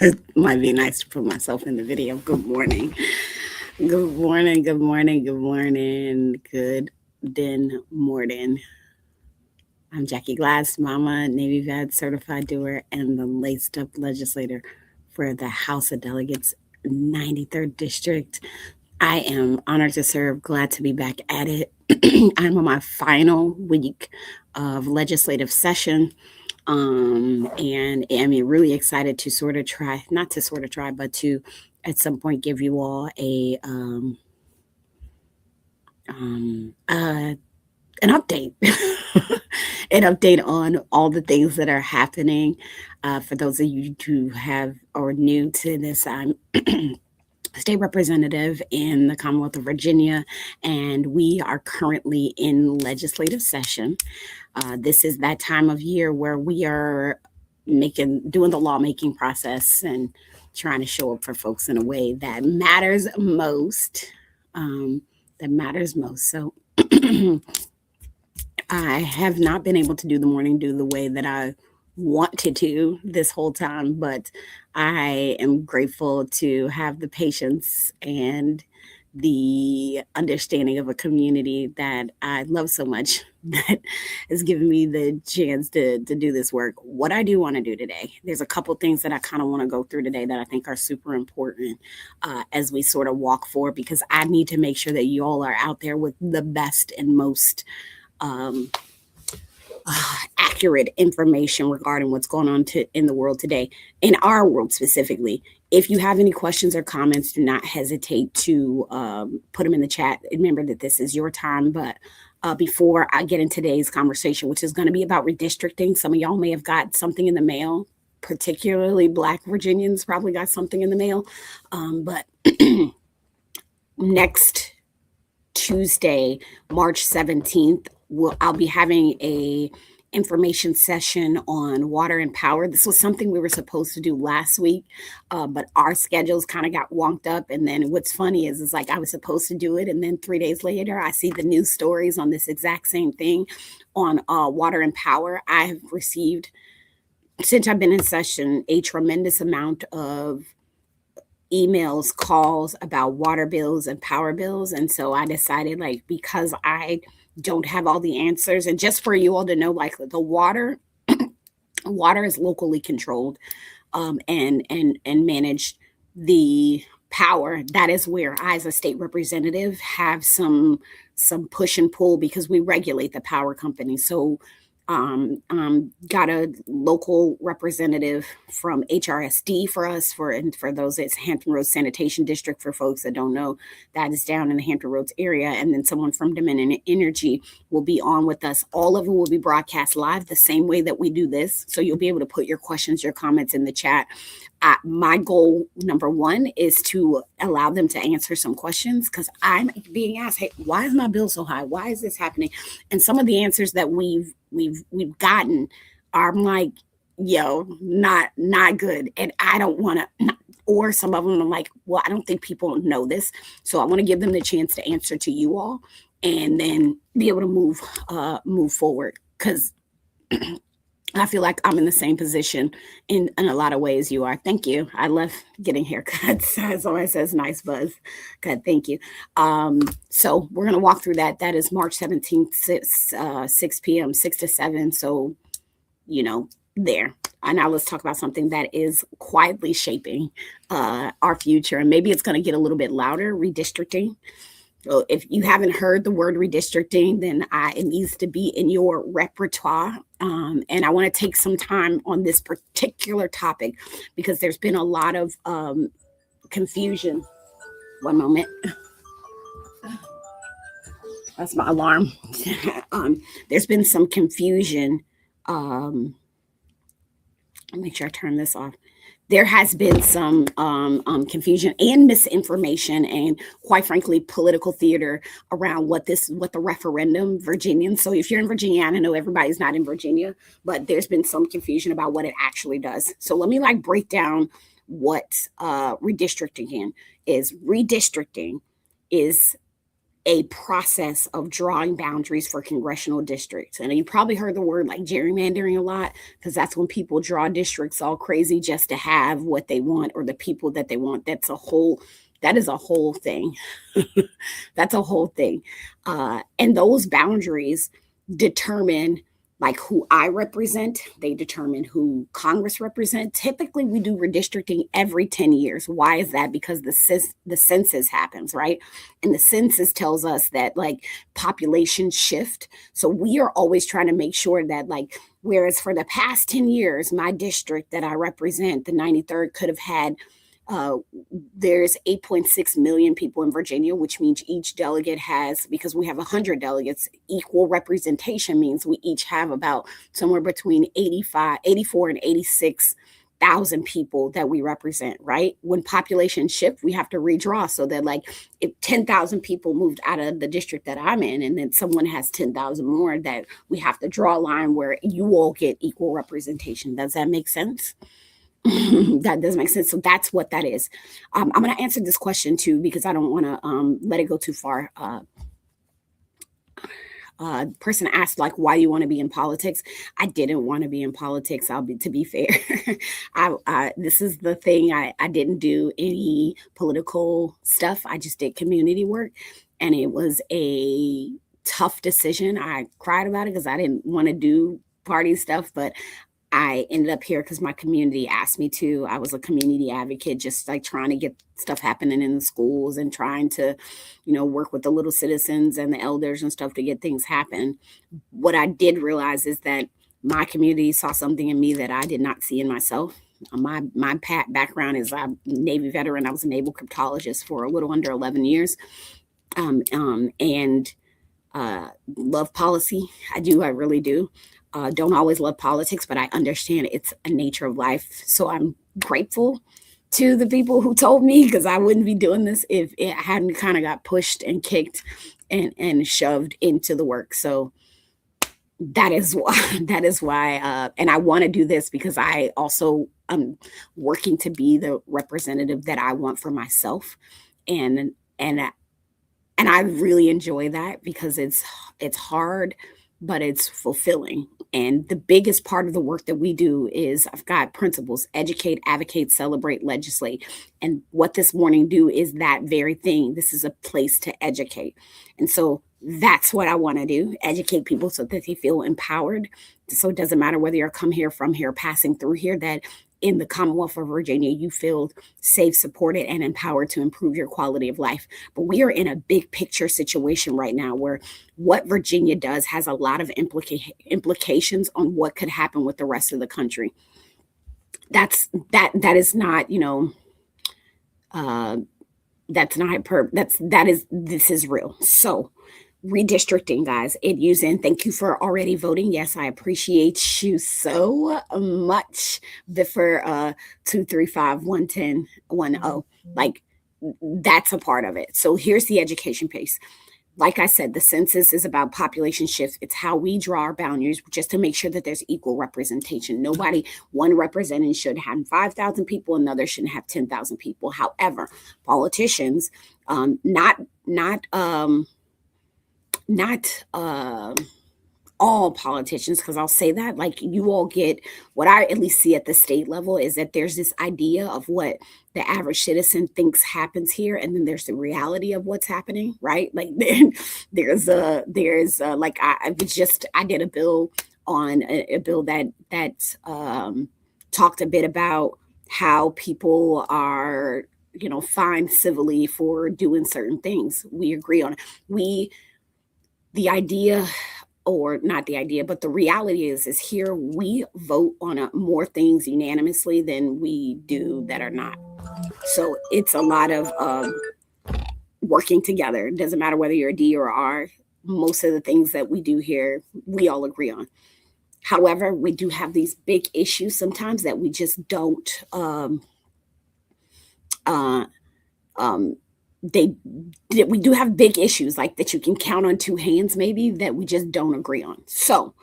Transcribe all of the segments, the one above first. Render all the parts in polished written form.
It might be nice to put myself in the video. Good morning. Good morning. Good morning. Good morning. Good den morning. I'm Jackie Glass, Mama, Navy vet, certified doer, and the laced up legislator for the House of Delegates 93rd District. I am honored to serve, glad to be back at it. I'm on my final week of legislative session. And I'm really excited to sort of try, not to sort of try, but to at some point give you all um, uh, an update, an update on all the things that are happening. For those of you who have or new to this, I'm state representative in the Commonwealth of Virginia, and we are currently in legislative session. This is that time of year where we are doing the lawmaking process and trying to show up for folks in a way that matters most. Um, that matters most. So I have not been able to do the morning dew the way that I want to do this whole time, but I am grateful to have the patience and the understanding of a community that I love so much that has given me the chance to do this work. What I do want to do today, there's a couple things that I kind of want to go through today that I think are super important as we sort of walk forward, because I need to make sure that you all are out there with the best and most um, accurate information regarding what's going on in the world today, in our world specifically. If you have any questions or comments, do not hesitate to put them in the chat. Remember that this is your time, but before I get into today's conversation, which is going to be about redistricting, some of y'all may have got something in the mail, particularly Black Virginians probably got something in the mail. But next Tuesday, March 17th, I'll be having a information session on water and power. This was something we were supposed to do last week, but our schedules kind of got wonked up. And then what's funny is like I was supposed to do it, and then 3 days later, I see the news stories on this exact same thing on water and power. I have received, since I've been in session, a tremendous amount of emails, calls about water bills and power bills. And so I decided, like, because I don't have all the answers, and just for you all to know, like, the water is locally controlled, and managed. The power, that is where I, as a state representative, have some push and pull because we regulate the power company. So got a local representative from HRSD for us, and for those, it's Hampton Roads Sanitation District. For folks that don't know, that is down in the Hampton Roads area. And then someone from Dominion Energy will be on with us. All of it will be broadcast live the same way that we do this. So you'll be able to put your questions, your comments in the chat. My goal, number one, is to allow them to answer some questions, because I'm being asked, hey, why is my bill so high? Why is this happening? And some of the answers that we've gotten are like, yo, not good. And I don't want to, or some of them are like, well, I don't think people know this. So I want to give them the chance to answer to you all, and then be able to move forward. Because I feel like I'm in the same position in a lot of ways you are. Thank you. I love getting haircuts. Someone says nice buzz. Good, thank you. So we're going to walk through that. That is March 17th, 6 p.m., 6 to 7. So, there. And now let's talk about something that is quietly shaping our future. And maybe it's going to get a little bit louder, redistricting. So if you haven't heard the word redistricting, then it needs to be in your repertoire. And I want to take some time on this particular topic because there's been a lot of confusion. One moment. That's my alarm. There's been some confusion. I'll make sure I turn this off. There has been some confusion and misinformation, and quite frankly, political theater around what the referendum Virginians. So if you're in Virginia, I know everybody's not in Virginia, but there's been some confusion about what it actually does. So let me break down what redistricting is. Redistricting is a process of drawing boundaries for congressional districts. And you probably heard the word like gerrymandering a lot, because that's when people draw districts all crazy just to have what they want or the people that they want. That is a whole thing. That's a whole thing. And those boundaries determine like who I represent. They determine who Congress represents. Typically, we do redistricting every 10 years. Why is that? Because the census happens, right? And the census tells us that like population shift. So we are always trying to make sure that like, whereas for the past 10 years, my district that I represent, the 93rd, could have had there's 8.6 million people in Virginia, which means each delegate has, because we have 100 delegates, equal representation means we each have about somewhere between 84 and 86,000 people that we represent, right? When population shift, we have to redraw so that like if 10,000 people moved out of the district that I'm in, and then someone has 10,000 more, that we have to draw a line where you all get equal representation. Does that make sense? That does make sense. So that's what that is. I'm going to answer this question too, because I don't want to let it go too far. Person asked like, why you want to be in politics? I didn't want to be in politics. To be fair. This is the thing. I didn't do any political stuff. I just did community work, and it was a tough decision. I cried about it because I didn't want to do party stuff, but I ended up here because my community asked me to. I was a community advocate, just like trying to get stuff happening in the schools and trying to, work with the little citizens and the elders and stuff to get things happen. What I did realize is that my community saw something in me that I did not see in myself. My background is I'm a Navy veteran. I was a naval cryptologist for a little under 11 years, and love policy. I do. I really do. Don't always love politics, but I understand it's a nature of life. So I'm grateful to the people who told me, because I wouldn't be doing this if it hadn't kind of got pushed and kicked and shoved into the work. So that is why, and I want to do this because I also am working to be the representative that I want for myself. And I really enjoy that because it's hard, but it's fulfilling. And the biggest part of the work that we do is I've got principles: educate, advocate, celebrate, legislate. And what this morning do is that very thing. This is a place to educate. And so that's what I want to do: educate people so that they feel empowered. So it doesn't matter whether you're come here, from here, passing through here, that in the Commonwealth of Virginia, you feel safe, supported, and empowered to improve your quality of life. But we are in a big picture situation right now where what Virginia does has a lot of implications on what could happen with the rest of the country. This is real. So redistricting, guys, thank you for already voting. Yes, I appreciate you so much. For 235 110 10, like that's a part of it. So here's the education piece. Like I said, the census is about population shift. It's how we draw our boundaries just to make sure that there's equal representation. One representative should have 5,000 people, another shouldn't have 10,000 people. However, politicians, not all politicians, because I'll say that, like, you all get what I at least see at the state level is that there's this idea of what the average citizen thinks happens here, and then there's the reality of what's happening, right? Like I did a bill on a bill that talked a bit about how people are fined civilly for doing certain things. We agree on it. The idea, or not the idea, but the reality is here we vote on more things unanimously than we do that are not. So it's a lot of working together. It doesn't matter whether you're a D or R. Most of the things that we do here, we all agree on. However, we do have these big issues sometimes that we just don't we do have big issues like that you can count on two hands maybe that we just don't agree on. So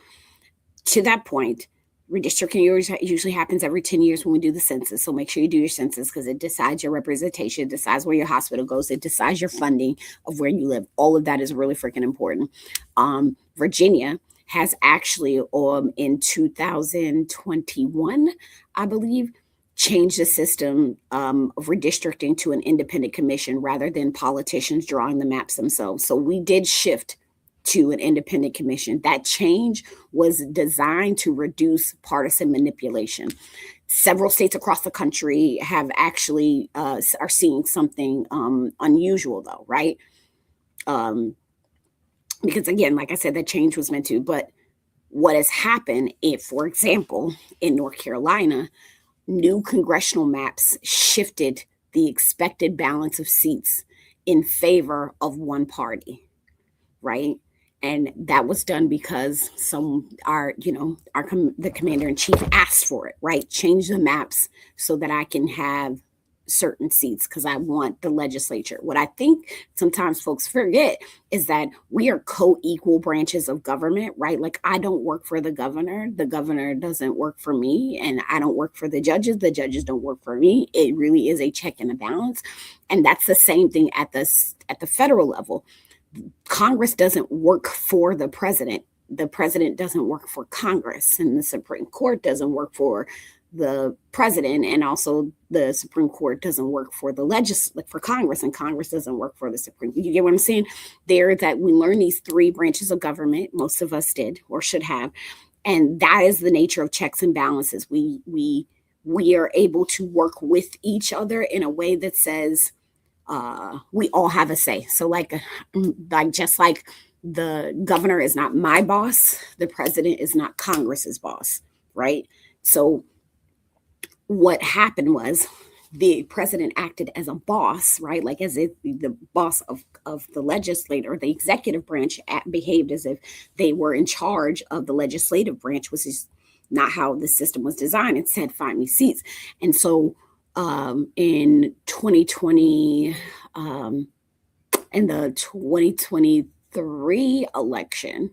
to that point, Redistricting usually happens every 10 years when we do the census. So make sure you do your census because it decides your representation, it decides where your hospital goes, it decides your funding of where you live. All of that is really freaking important. Virginia has actually, in 2021, I believe, changed the system of redistricting to an independent commission rather than politicians drawing the maps themselves. So we did shift to an independent commission. That change was designed to reduce partisan manipulation. Several states across the country have actually are seeing something unusual, though, right? Because again, like I said, that change was meant to. But what has happened, if, for example, in North Carolina, new congressional maps shifted the expected balance of seats in favor of one party, right? And that was done because the commander in chief asked for it, right? Change the maps so that I can have certain seats because I want the legislature. What I think sometimes folks forget is that we are co-equal branches of government, right? Like I don't work for the governor doesn't work for me, and I don't work for the judges don't work for me. It really is a check and a balance. And that's the same thing at the federal level. Congress doesn't work for the president. The president doesn't work for Congress, and the Supreme Court doesn't work for the president, and also the Supreme Court doesn't work for for Congress, and Congress doesn't work for the Supreme. You get what I'm saying? There, that we learn these three branches of government. Most of us did or should have, and that is the nature of checks and balances. We are able to work with each other in a way that says we all have a say. So just like the governor is not my boss, the president is not Congress's boss, right? So what happened was the president acted as a boss, right? Like as if the boss of the legislator, the executive branch behaved as if they were in charge of the legislative branch, which is not how the system was designed. It said, find me seats. And so in 2020, in the 2023 election,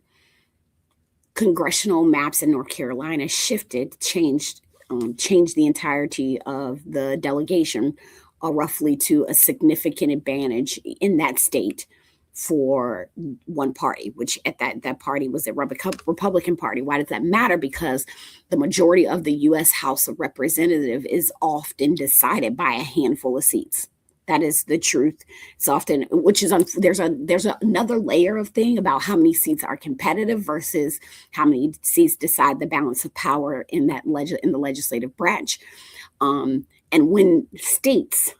congressional maps in North Carolina changed the entirety of the delegation roughly to a significant advantage in that state for one party, which at that party was the Republican Party. Why does that matter? Because the majority of the U.S. House of Representatives is often decided by a handful of seats. That is the truth. It's often, which is there's another layer of thing about how many seats are competitive versus how many seats decide the balance of power in the legislative branch. And when states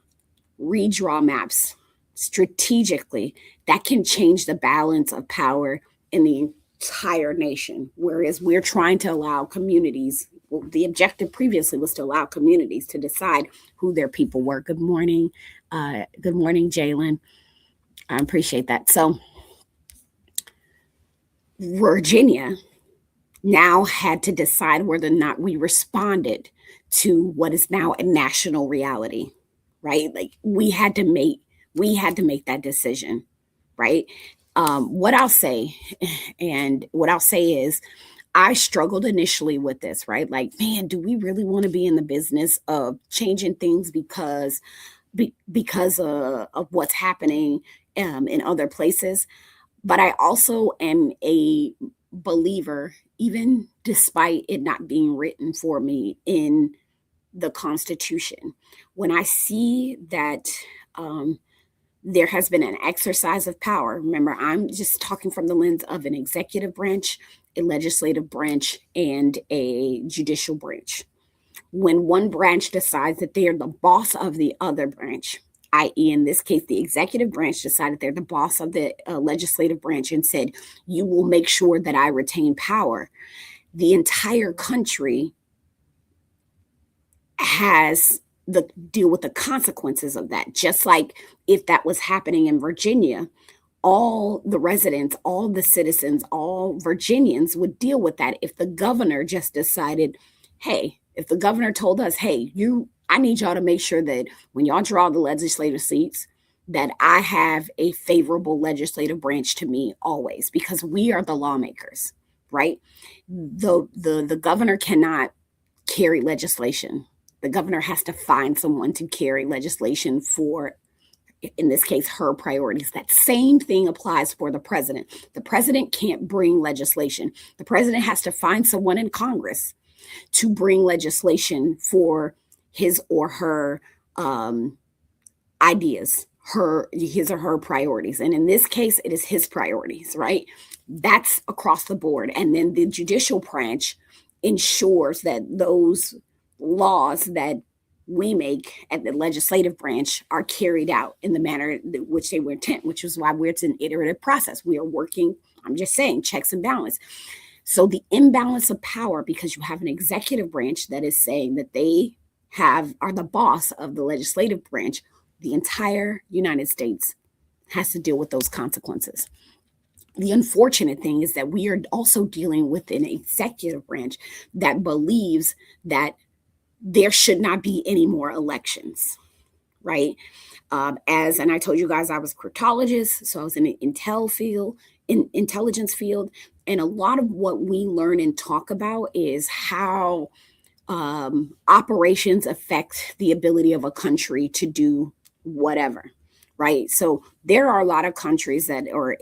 redraw maps strategically, that can change the balance of power in the entire nation. Whereas we're trying to allow communities, well, the objective previously was to allow communities to decide who their people were. Good morning. Good morning, Jalen. I appreciate that. So Virginia now had to decide whether or not we responded to what is now a national reality, right? Like we had to make that decision, right? What I'll say is I struggled initially with this, right? Like, man, do we really want to be in the business of changing things because of what's happening in other places? But I also am a believer, even despite it not being written for me in the Constitution, when I see that there has been an exercise of power. Remember, I'm just talking from the lens of an executive branch, a legislative branch, and a judicial branch. When one branch decides that they are the boss of the other branch, i.e., in this case, the executive branch decided they're the boss of the legislative branch and said, you will make sure that I retain power, the entire country has the deal with the consequences of that. Just like if that was happening in Virginia, all the residents, all the citizens, all Virginians would deal with that if the governor just decided, hey, if the governor told us, hey, I need y'all to make sure that when y'all draw the legislative seats, that I have a favorable legislative branch to me always, because we are the lawmakers. right? The governor cannot carry legislation. The governor has to find someone to carry legislation for, in this case, her priorities. That same thing applies for the president. The president can't bring legislation. The president has to find someone in Congress to bring legislation for his or her ideas, his or her priorities. And in this case, it is his priorities, right? That's across the board. And then the judicial branch ensures that those laws that we make at the legislative branch are carried out in the manner which they were intended, which is why it's an iterative process. We are working, I'm just saying, checks and balance. So the imbalance of power, because you have an executive branch that is saying that they are the boss of the legislative branch, the entire United States has to deal with those consequences. The unfortunate thing is that we are also dealing with an executive branch that believes that there should not be any more elections, right? And I told you guys, I was a cryptologist, so I was in the intelligence field, and a lot of what we learn and talk about is how operations affect the ability of a country to do whatever, right? So there are a lot of countries that, or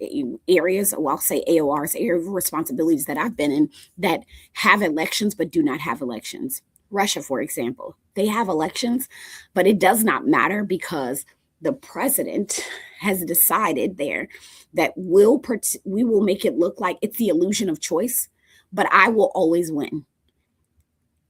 areas, well, I'll say AORs, area of responsibilities that I've been in, that have elections but do not have elections. Russia, for example, they have elections, but it does not matter because the president has decided there that we will make it look like it's the illusion of choice, but I will always win.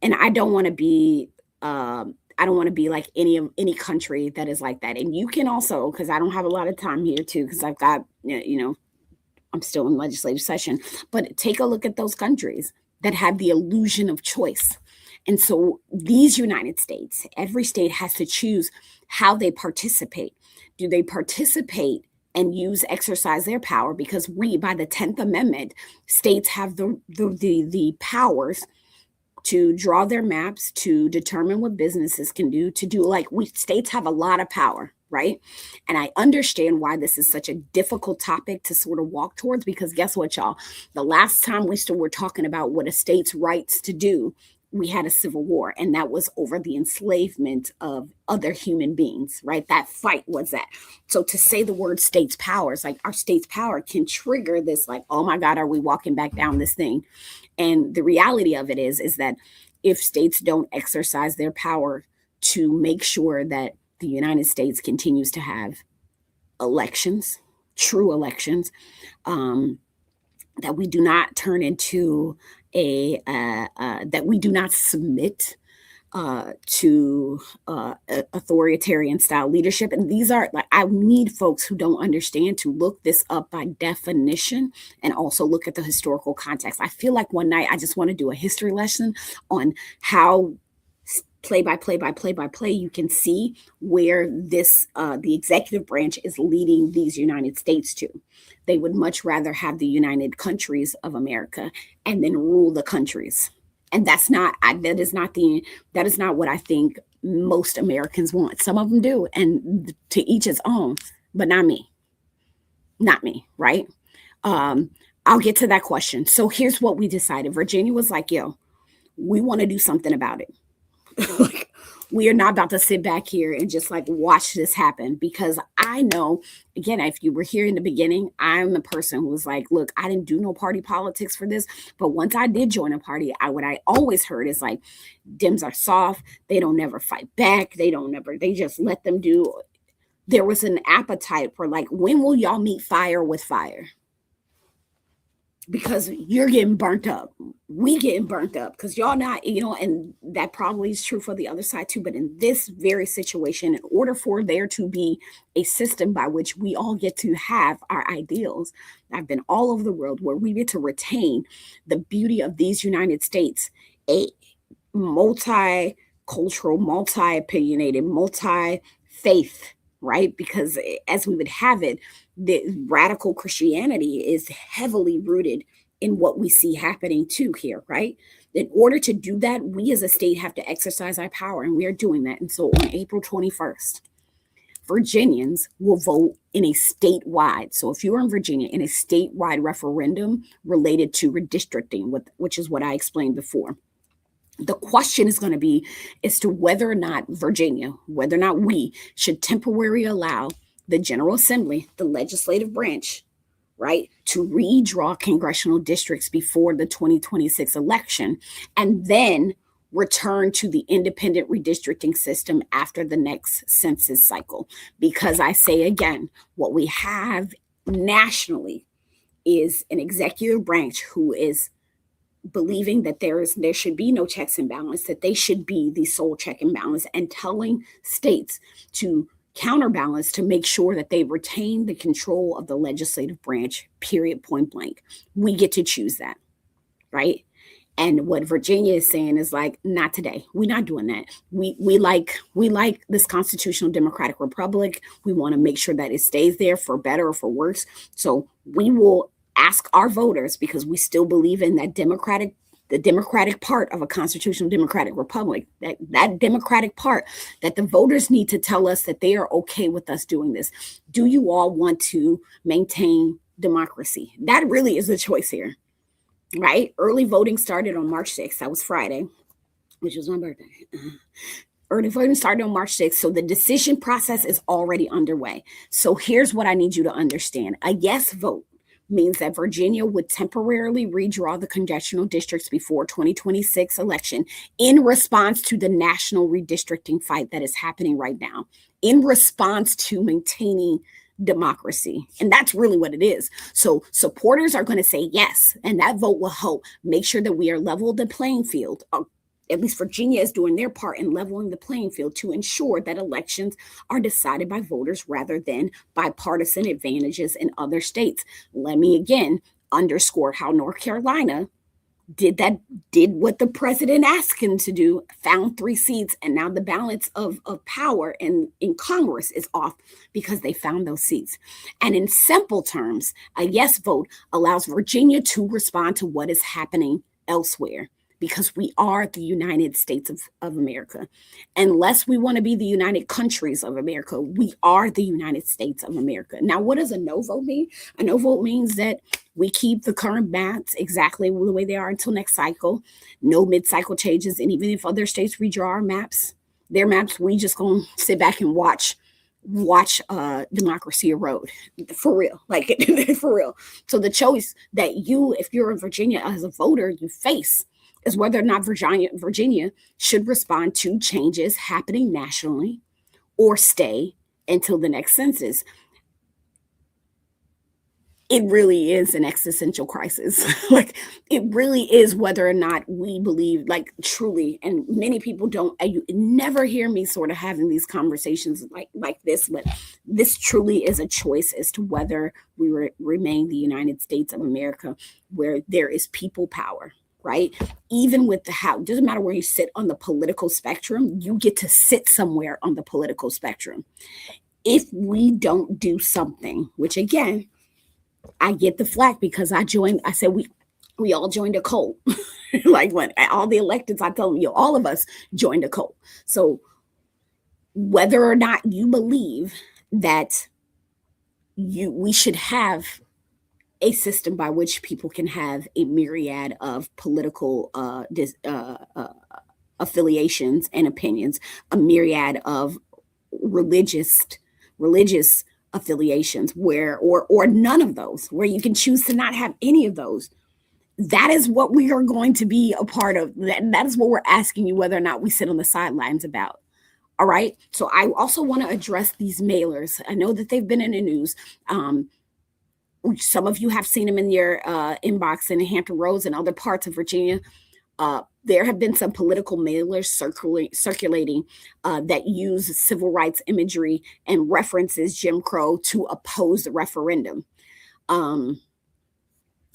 And I don't want to be like any country that is like that. And you can also, because I don't have a lot of time here too, because I've got, I'm still in legislative session, but take a look at those countries that have the illusion of choice. And so these United States, every state has to choose how they participate. Do they participate and exercise their power? Because by the 10th Amendment, states have the powers to draw their maps, to determine what businesses can do, states have a lot of power, right? And I understand why this is such a difficult topic to sort of walk towards, because guess what, y'all? The last time we were talking about what a state's rights to do, we had a civil war, and that was over the enslavement of other human beings, right? That fight was that. So to say the word state's powers, like our state's power can trigger this, like, oh my God, are we walking back down this thing? And the reality of it is that if states don't exercise their power to make sure that the United States continues to have elections, true elections, that we do not turn into that we do not submit to authoritarian style leadership. And these are, like, I need folks who don't understand to look this up by definition and also look at the historical context. I feel like one night I just want to do a history lesson on how play by play you can see where this the executive branch is leading these United States to. They would much rather have the United Countries of America and then rule the countries. And that is not what I think most Americans want. Some of them do, and to each his own, but not me, right? I'll get to that question. So here's what we decided. Virginia was like, yo, we want to do something about it. Like, we are not about to sit back here and just like watch this happen, because I know, again, if you were here in the beginning, I'm the person who was like, look, I didn't do no party politics for this. But once I did join a party, what I always heard is like, Dems are soft. They don't never fight back. They just let them do. There was an appetite for like, when will y'all meet fire with fire? Because you're getting burnt up. We getting burnt up because y'all not, and that probably is true for the other side too. But in this very situation, in order for there to be a system by which we all get to have our ideals, I've been all over the world where we get to retain the beauty of these United States, a multicultural, multi-opinionated, multi-faith, right? Because as we would have it, the radical Christianity is heavily rooted in what we see happening too here, right? In order to do that, we as a state have to exercise our power, and we are doing that. And so on April 21st, Virginians will vote in a statewide. So if you're in Virginia, in a statewide referendum related to redistricting, which is what I explained before. The question is going to be as to whether or not Virginia, whether or not we should temporarily allow the General Assembly, the legislative branch, right, to redraw congressional districts before the 2026 election, and then return to the independent redistricting system after the next census cycle. Because I say again, what we have nationally is an executive branch who is believing that there should be no checks and balance, that they should be the sole check and balance, and telling states to counterbalance to make sure that they retain the control of the legislative branch, period, point blank. We get to choose that, right? And what Virginia is saying is like, not today. We're not doing that. We like this constitutional democratic republic. We want to make sure that it stays there for better or for worse. So we will ask our voters, because we still believe in that the democratic part of a constitutional democratic republic, that democratic part, that the voters need to tell us that they are okay with us doing this. Do you all want to maintain democracy? That really is the choice here, right? Early voting started on March 6th. That was Friday, which was my birthday. Early voting started on March 6th. So the decision process is already underway. So here's what I need you to understand. A yes vote means that Virginia would temporarily redraw the congressional districts before 2026 election in response to the national redistricting fight that is happening right now, in response to maintaining democracy. And that's really what it is. So supporters are going to say yes, and that vote will help make sure that we are level the playing field. At least Virginia is doing their part in leveling the playing field to ensure that elections are decided by voters rather than by partisan advantages in other states. Let me again underscore how North Carolina did what the president asked him to do, found 3 seats, and now the balance of power in Congress is off because they found those seats. And in simple terms, a yes vote allows Virginia to respond to what is happening elsewhere, because we are the United States of America. Unless we want to be the United Countries of America, we are the United States of America. Now, what does a no vote mean? A no vote means that we keep the current maps exactly the way they are until next cycle, no mid-cycle changes. And even if other states redraw their maps, we just gonna sit back and watch democracy erode, for real, for real. So the choice that if you're in Virginia as a voter, you face is whether or not Virginia should respond to changes happening nationally or stay until the next census. It really is an existential crisis. It really is whether or not we believe, truly, and many people don't, you never hear me sort of having these conversations like this, but this truly is a choice as to whether we remain the United States of America, where there is people power. Right? Even with the House, doesn't matter where you sit on the political spectrum, you get to sit somewhere on the political spectrum. If we don't do something, which again, I get the flack because I said we all joined a cult. When all the electeds, I tell them, all of us joined a cult. So whether or not you believe that we should have a system by which people can have a myriad of political affiliations and opinions, a myriad of religious affiliations, or none of those, where you can choose to not have any of those. That is what we are going to be a part of. That is what we're asking you whether or not we sit on the sidelines about. All right. So I also want to address these mailers. I know that they've been in the news. Some of you have seen them in your inbox in Hampton Roads and other parts of Virginia. There have been some political mailers circulating that use civil rights imagery and references Jim Crow to oppose the referendum.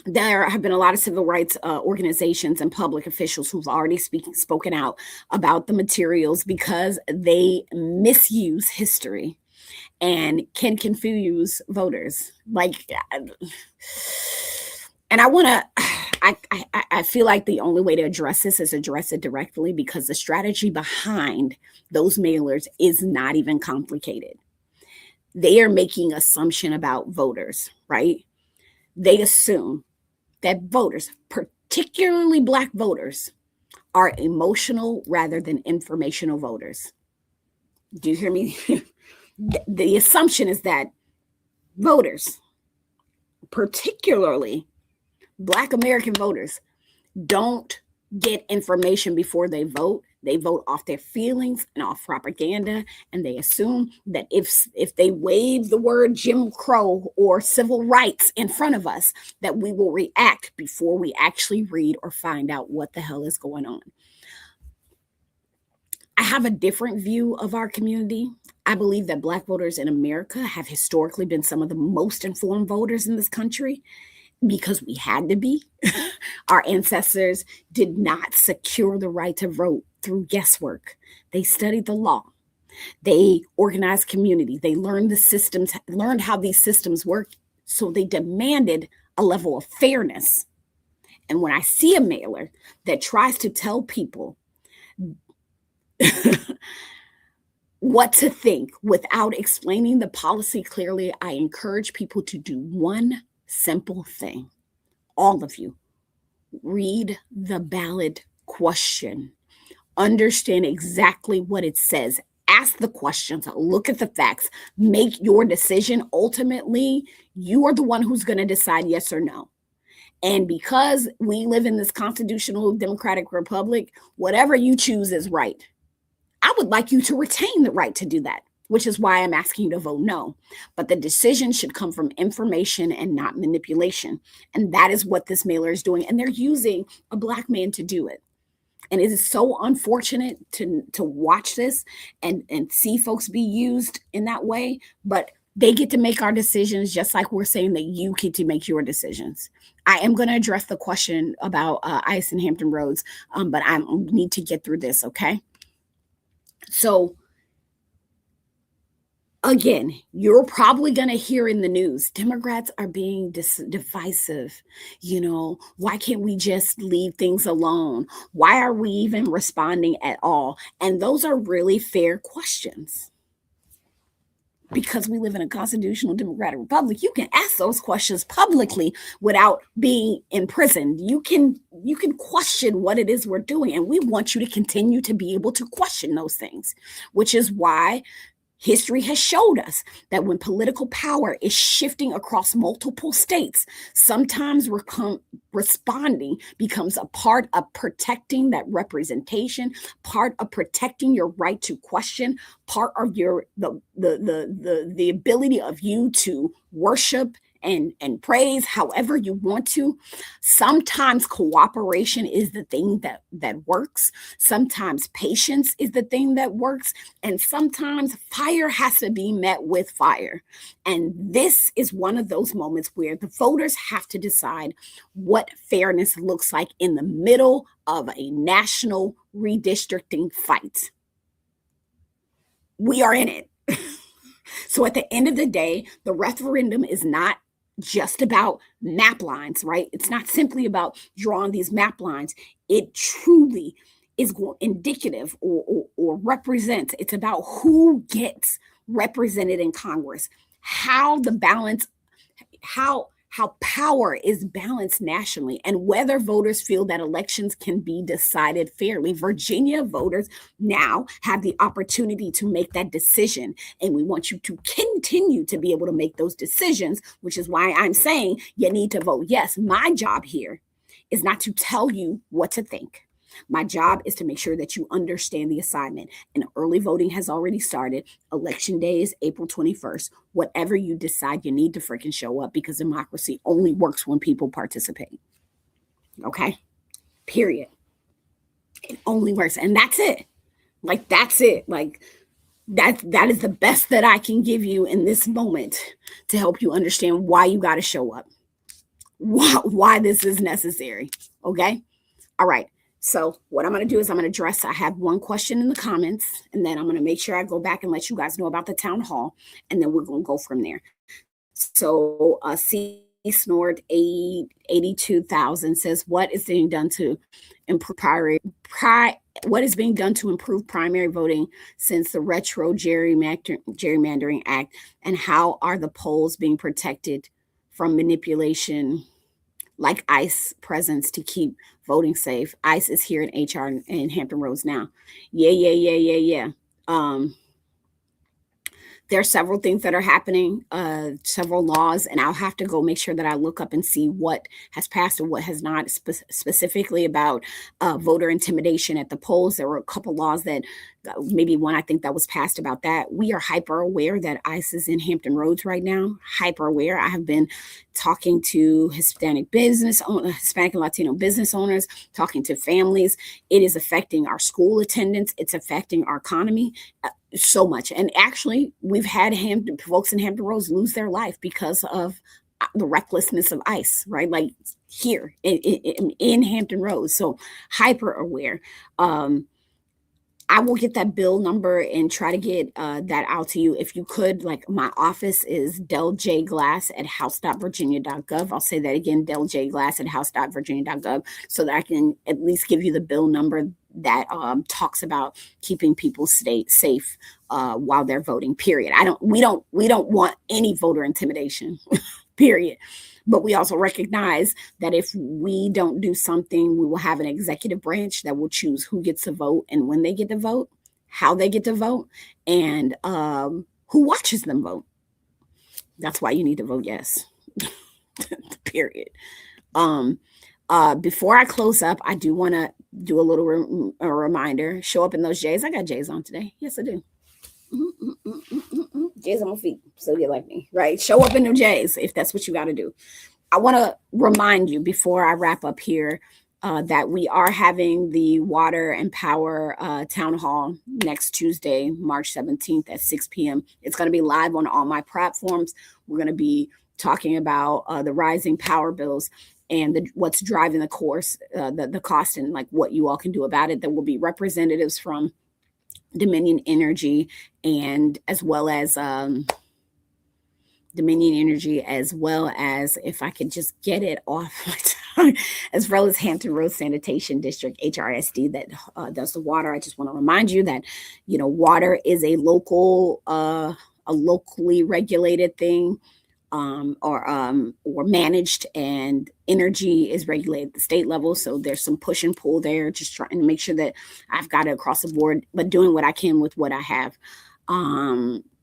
There have been a lot of civil rights organizations and public officials who've already spoken out about the materials because they misuse history and can confuse voters. And I feel like the only way to address this is address it directly, because the strategy behind those mailers is not even complicated. they are making assumption about voters, right? They assume that voters, particularly Black voters, are emotional rather than informational voters. Do you hear me? The assumption is that voters, particularly Black American voters, don't get information before they vote. They vote off their feelings and off propaganda, and they assume that if they wave the word Jim Crow or civil rights in front of us, that we will react before we actually read or find out what the hell is going on. I have a different view of our community. I believe that Black voters in America have historically been some of the most informed voters in this country because we had to be. Our ancestors did not secure the right to vote through guesswork. They studied the law. They organized community. They learned the systems, learned how these systems work. So they demanded a level of fairness. And when I see a mailer that tries to tell people what to think without explaining the policy clearly, I encourage people to do one simple thing. All of you, read the ballot question. Understand exactly what it says. Ask the questions, look at the facts, make your decision. Ultimately, you are the one who's going to decide yes or no. And because we live in this constitutional democratic republic, whatever you choose is right. I would like you to retain the right to do that, which is why I'm asking you to vote no. But the decision should come from information and not manipulation. And that is what this mailer is doing. And they're using a Black man to do it. And it is so unfortunate to watch this and see folks be used in that way. But they get to make our decisions just like we're saying that you get to make your decisions. I am going to address the question about ICE and Hampton Roads, but I need to get through this, okay? So again, you're probably going to hear in the news, Democrats are being divisive. You know, why can't we just leave things alone? Why are we even responding at all? And those are really fair questions. Because we live in a constitutional democratic republic, you can ask those questions publicly without being imprisoned. You can question what it is we're doing, and we want you to continue to be able to question those things, which is why history has showed us that when political power is shifting across multiple states, sometimes responding becomes a part of protecting that representation, part of protecting your right to question, part of the ability of you to worship and praise however you want to. Sometimes cooperation is the thing that works. Sometimes patience is the thing that works. And sometimes fire has to be met with fire. And this is one of those moments where the voters have to decide what fairness looks like in the middle of a national redistricting fight. We are in it. So at the end of the day, the referendum is not just about map lines, right? It's not simply about drawing these map lines. It truly is indicative or represents. It's about who gets represented in Congress, how the balance, how power is balanced nationally, and whether voters feel that elections can be decided fairly. Virginia voters now have the opportunity to make that decision, and we want you to continue to be able to make those decisions, which is why I'm saying you need to vote yes. My job here is not to tell you what to think. My job is to make sure that you understand the assignment. And early voting has already started. Election day is April 21st. Whatever you decide, you need to freaking show up, because democracy only works when people participate. Okay? Period. It only works. And that's it. Like, that's it. Like, that is the best that I can give you in this moment to help you understand why you got to show up, why this is necessary. Okay? All right. So what I'm going to do is I'm going to address, I have one question in the comments, and then I'm going to make sure I go back and let you guys know about the town hall, and then we're going to go from there. So Snort 82,000 says, what is being done to improve what is being done to improve primary voting since the retro gerrymandering act, and how are the polls being protected from manipulation like ICE presence to keep voting safe? ICE is here in HR in Hampton Roads now. Yeah. There are several things that are happening, several laws, and I'll have to go make sure that I look up and see what has passed and what has not, specifically about voter intimidation at the polls. There were a couple laws that, maybe one I think that was passed about that. We are hyper aware that ICE is in Hampton Roads right now. Hyper aware. I have been talking to Hispanic and Latino business owners, talking to families. It is affecting our school attendance. It's affecting our economy so much. And actually, we've had folks in Hampton Roads lose their life because of the recklessness of ICE, right? Like here in Hampton Roads. So hyper aware. I will get that bill number and try to get that out to you. If you could, like, my office is deljglass@house.virginia.gov. I'll say that again, deljglass@house.virginia.gov, so that I can at least give you the bill number that talks about keeping people safe while they're voting, period. We don't want any voter intimidation, period. But we also recognize that if we don't do something, we will have an executive branch that will choose who gets to vote and when they get to vote, how they get to vote, and who watches them vote. That's why you need to vote yes, period. Before I close up, I do want to do a little reminder. Show up in those J's. I got J's on today. Yes, I do. J's on my feet, so you like me, right? Show up in them J's if that's what you got to do. I want to remind you before I wrap up here that we are having the Water and Power Town Hall next Tuesday, March 17th at 6 p.m. It's going to be live on all my platforms. We're going to be talking about the rising power bills and what's driving the cost and like what you all can do about it. There will be representatives from Dominion Energy and as well as if I could just get it off my tongue, as well as Hampton Roads Sanitation District, HRSD, that does the water. I just want to remind you that, water is a locally regulated thing, or managed, and energy is regulated at the state level. So there's some push and pull there, just trying to make sure that I've got it across the board, but doing what I can with what I have.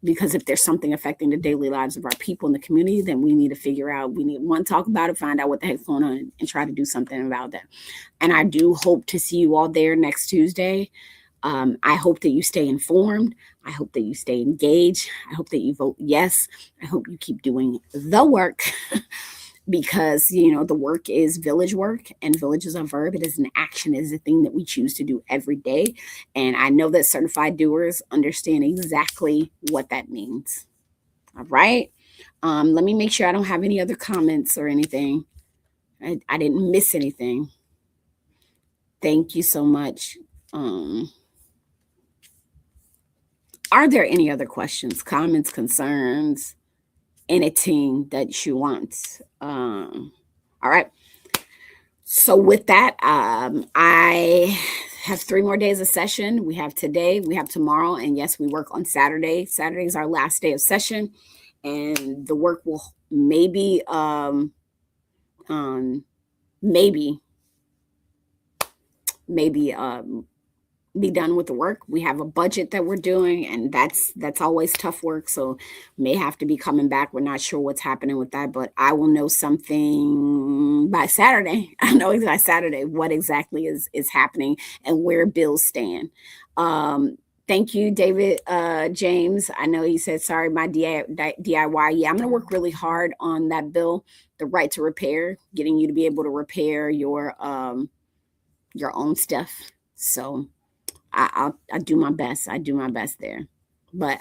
Because if there's something affecting the daily lives of our people in the community, then we need to figure out, talk about it, find out what the heck's going on, and try to do something about that. And I do hope to see you all there next Tuesday. I hope that you stay informed. I hope that you stay engaged. I hope that you vote yes. I hope you keep doing the work because, the work is village work, and village is a verb. It is an action. It is a thing that we choose to do every day. And I know that certified doers understand exactly what that means. All right. Let me make sure I don't have any other comments or anything. I didn't miss anything. Thank you so much. Are there any other questions, comments, concerns, anything that you want? All right. So with that, I have 3 more days of session. We have today, we have tomorrow, and yes, we work on Saturday. Saturday is our last day of session, and the work will maybe be done with the work. We have a budget that we're doing, and that's always tough work. So may have to be coming back. We're not sure what's happening with that, but I will know something by Saturday. I know by Saturday what exactly is happening and where bills stand. Thank you, David James. I know you said, sorry, my DIY. Yeah, I'm going to work really hard on that bill, the right to repair, getting you to be able to repair your own stuff. So I do my best. I do my best there. But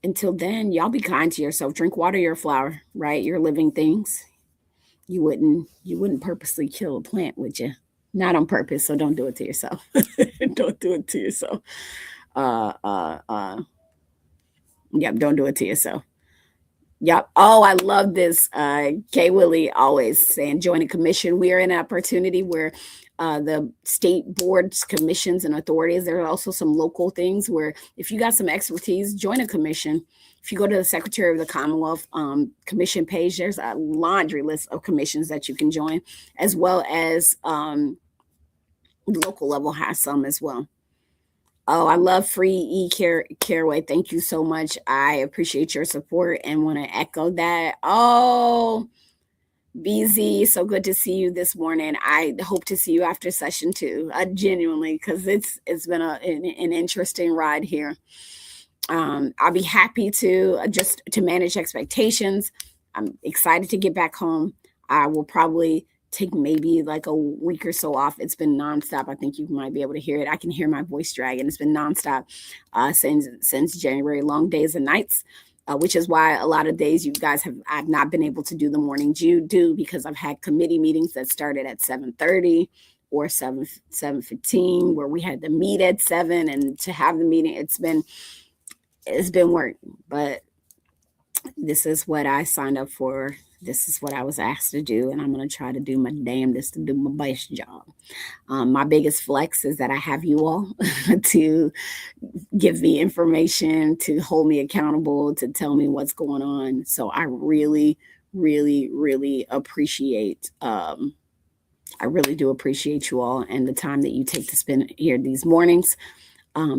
until then, y'all be kind to yourself. Drink water, you're a flower, right? You're living things. You wouldn't purposely kill a plant, would you? Not on purpose, so don't do it to yourself. Don't do it to yourself. Yep, don't do it to yourself. Yep. Oh, I love this. Kay Willie always saying join a commission. We are in an opportunity where the state boards, commissions, and authorities, there are also some local things where if you got some expertise, join a commission. If you go to the Secretary of the Commonwealth commission page, there's a laundry list of commissions that you can join, as well as local level has some as well. Oh, I love free Caraway. Thank you so much. I appreciate your support and want to echo that. Oh, BZ, so good to see you this morning. I hope to see you after session two. Genuinely, because it's been an interesting ride here. I'll be happy to just to manage expectations. I'm excited to get back home. I will probably take maybe like a week or so off. It's been nonstop. I think you might be able to hear it. I can hear my voice dragging. It's been nonstop since January, long days and nights. Which is why a lot of days you guys I've not been able to do the morning due because I've had committee meetings that started at 7:30 or 7:15 where we had to meet at 7 and to have the meeting. It's been work, but this is what I signed up for. This is what I was asked to do, and I'm going to try to do my damnedest to do my best job. My biggest flex is that I have you all to give me information, to hold me accountable, to tell me what's going on. So I really, really, really appreciate. I really do appreciate you all and the time that you take to spend here these mornings.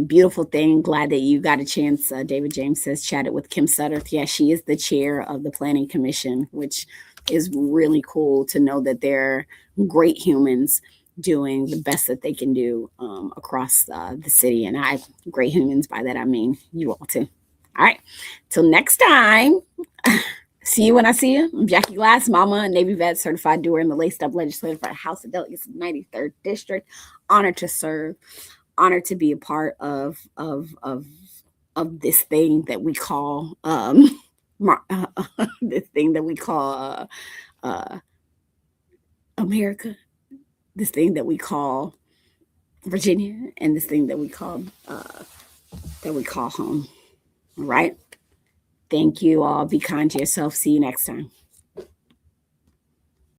Beautiful thing. Glad that you got a chance. David James says chatted with Kim Sutter. Yeah, she is the chair of the Planning Commission, which is really cool to know that they're great humans doing the best that they can do across the city. And great humans, by that I mean you all too. All right. Till next time. See you when I see you. I'm Jackie Glass, Mama, Navy vet, certified doer in the Laced Up Legislative for the House of Delegates, 93rd District. Honored to serve. Honored to be a part of this thing that we call this thing that we call America, this thing that we call Virginia, and this thing that we call home. All right. Thank you all. Be kind to yourself. See you next time.